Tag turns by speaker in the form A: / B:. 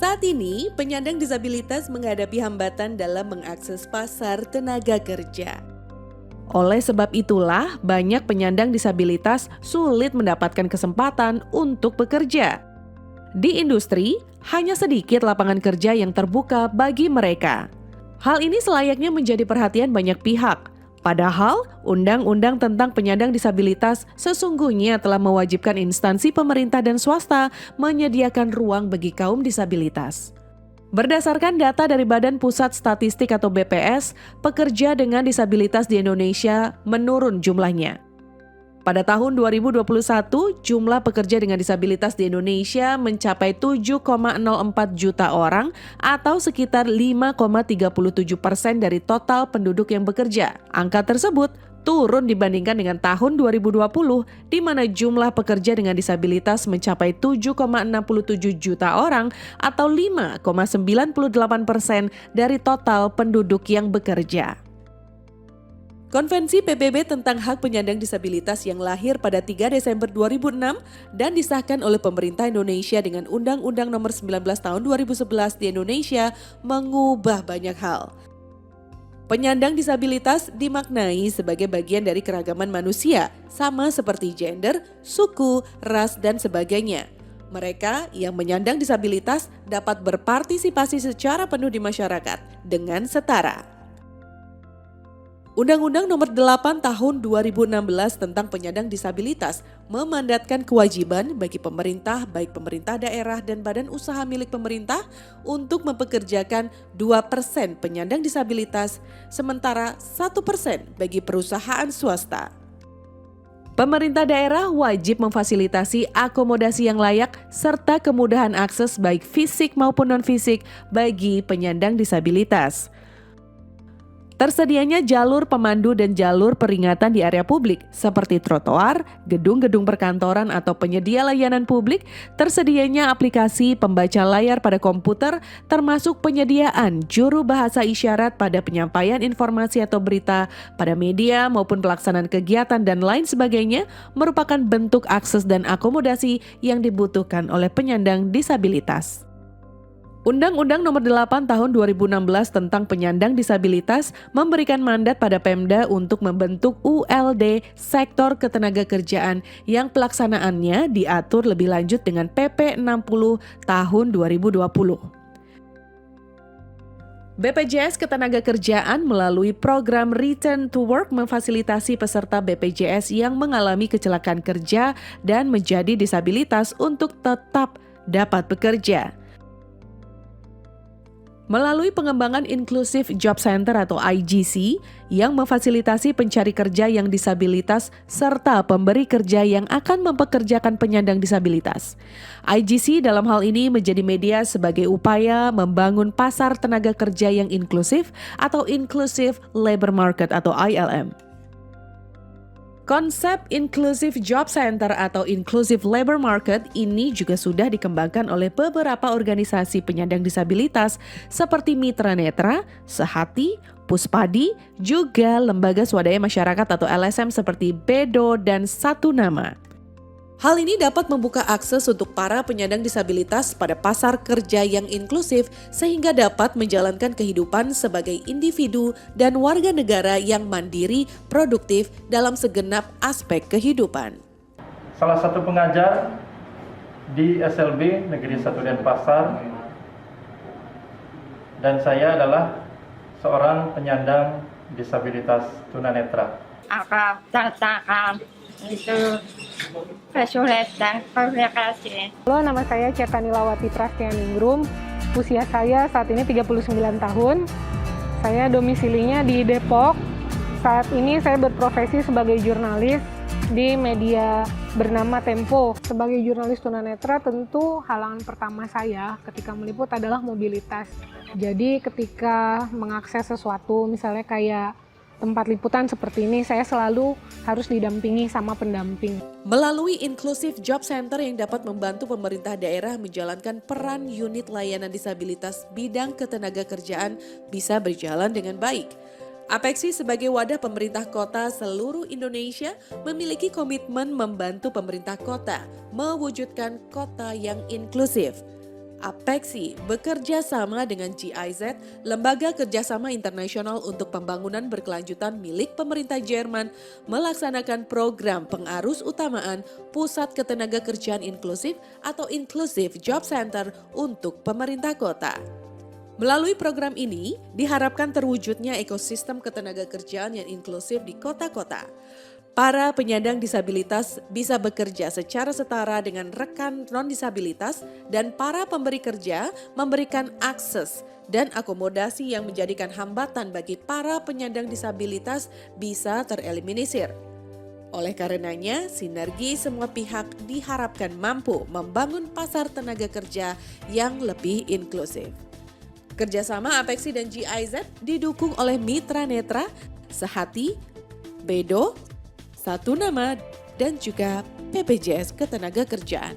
A: Saat ini, penyandang disabilitas menghadapi hambatan dalam mengakses pasar tenaga kerja. Oleh sebab itulah, banyak penyandang disabilitas sulit mendapatkan kesempatan untuk bekerja. Di industri, hanya sedikit lapangan kerja yang terbuka bagi mereka. Hal ini selayaknya menjadi perhatian banyak pihak. Padahal, Undang-Undang tentang Penyandang Disabilitas sesungguhnya telah mewajibkan instansi pemerintah dan swasta menyediakan ruang bagi kaum disabilitas. Berdasarkan data dari Badan Pusat Statistik atau BPS, pekerja dengan disabilitas di Indonesia menurun jumlahnya. Pada tahun 2021, jumlah pekerja dengan disabilitas di Indonesia mencapai 7,04 juta orang atau sekitar 5,37% dari total penduduk yang bekerja. Angka tersebut turun dibandingkan dengan tahun 2020, di mana jumlah pekerja dengan disabilitas mencapai 7,67 juta orang atau 5,98% dari total penduduk yang bekerja. Konvensi PBB tentang hak penyandang disabilitas yang lahir pada 3 Desember 2006 dan disahkan oleh pemerintah Indonesia dengan Undang-Undang Nomor 19 Tahun 2011 di Indonesia mengubah banyak hal. Penyandang disabilitas dimaknai sebagai bagian dari keragaman manusia, sama seperti gender, suku, ras, dan sebagainya. Mereka yang menyandang disabilitas dapat berpartisipasi secara penuh di masyarakat dengan setara. Undang-Undang Nomor 8 Tahun 2016 tentang penyandang disabilitas memandatkan kewajiban bagi pemerintah, baik pemerintah daerah dan badan usaha milik pemerintah untuk mempekerjakan 2% penyandang disabilitas, sementara 1% bagi perusahaan swasta. Pemerintah daerah wajib memfasilitasi akomodasi yang layak serta kemudahan akses baik fisik maupun non-fisik bagi penyandang disabilitas. Tersedianya jalur pemandu dan jalur peringatan di area publik seperti trotoar, gedung-gedung perkantoran atau penyedia layanan publik, tersedianya aplikasi pembaca layar pada komputer, termasuk penyediaan juru bahasa isyarat pada penyampaian informasi atau berita pada media maupun pelaksanaan kegiatan dan lain sebagainya merupakan bentuk akses dan akomodasi yang dibutuhkan oleh penyandang disabilitas. Undang-Undang Nomor 8 Tahun 2016 tentang penyandang disabilitas memberikan mandat pada Pemda untuk membentuk ULD Sektor Ketenagakerjaan yang pelaksanaannya diatur lebih lanjut dengan PP 60 Tahun 2020. BPJS Ketenagakerjaan melalui program Return to Work memfasilitasi peserta BPJS yang mengalami kecelakaan kerja dan menjadi disabilitas untuk tetap dapat bekerja. Melalui pengembangan Inclusive Job Center atau IGC yang memfasilitasi pencari kerja yang disabilitas serta pemberi kerja yang akan mempekerjakan penyandang disabilitas. IGC dalam hal ini menjadi media sebagai upaya membangun pasar tenaga kerja yang inklusif atau Inclusive Labor Market atau ILM. Konsep Inclusive Job Center atau Inclusive Labor Market ini juga sudah dikembangkan oleh beberapa organisasi penyandang disabilitas seperti Mitra Netra, Sehati, Puspadi, juga lembaga swadaya masyarakat atau LSM seperti Bedo dan Satu Nama. Hal ini dapat membuka akses untuk para penyandang disabilitas pada pasar kerja yang inklusif sehingga dapat menjalankan kehidupan sebagai individu dan warga negara yang mandiri, produktif dalam segenap aspek kehidupan.
B: Salah satu pengajar di SLB Negeri 1 Denpasar dan saya adalah seorang penyandang disabilitas tunanetra.
C: Akan itu kesulitan komunikasi.
D: Halo, nama saya Cetanilawati Prastianingrum. Usia saya saat ini 39 tahun. Saya domisilinya di Depok. Saat ini saya berprofesi sebagai jurnalis di media bernama Tempo. Sebagai jurnalis tunanetra, tentu halangan pertama saya ketika meliput adalah mobilitas. Jadi ketika mengakses sesuatu, misalnya kayak tempat liputan seperti ini, saya selalu harus didampingi sama pendamping.
A: Melalui Inclusive Job Center yang dapat membantu pemerintah daerah menjalankan peran unit layanan disabilitas bidang ketenagakerjaan bisa berjalan dengan baik. Apexi sebagai wadah pemerintah kota seluruh Indonesia memiliki komitmen membantu pemerintah kota mewujudkan kota yang inklusif. Apexi bekerja sama dengan GIZ, Lembaga Kerjasama Internasional untuk Pembangunan Berkelanjutan milik pemerintah Jerman, melaksanakan program pengarus utamaan Pusat Ketenagakerjaan Inklusif atau Inclusive Job Center untuk pemerintah kota. Melalui program ini, diharapkan terwujudnya ekosistem ketenagakerjaan yang inklusif di kota-kota. Para penyandang disabilitas bisa bekerja secara setara dengan rekan non-disabilitas dan para pemberi kerja memberikan akses dan akomodasi yang menjadikan hambatan bagi para penyandang disabilitas bisa tereliminir. Oleh karenanya, sinergi semua pihak diharapkan mampu membangun pasar tenaga kerja yang lebih inklusif. Kerjasama Apexi dan GIZ didukung oleh Mitra Netra, Sehati, Bedo, Satu Nama, dan juga BPJS Ketenagakerjaan.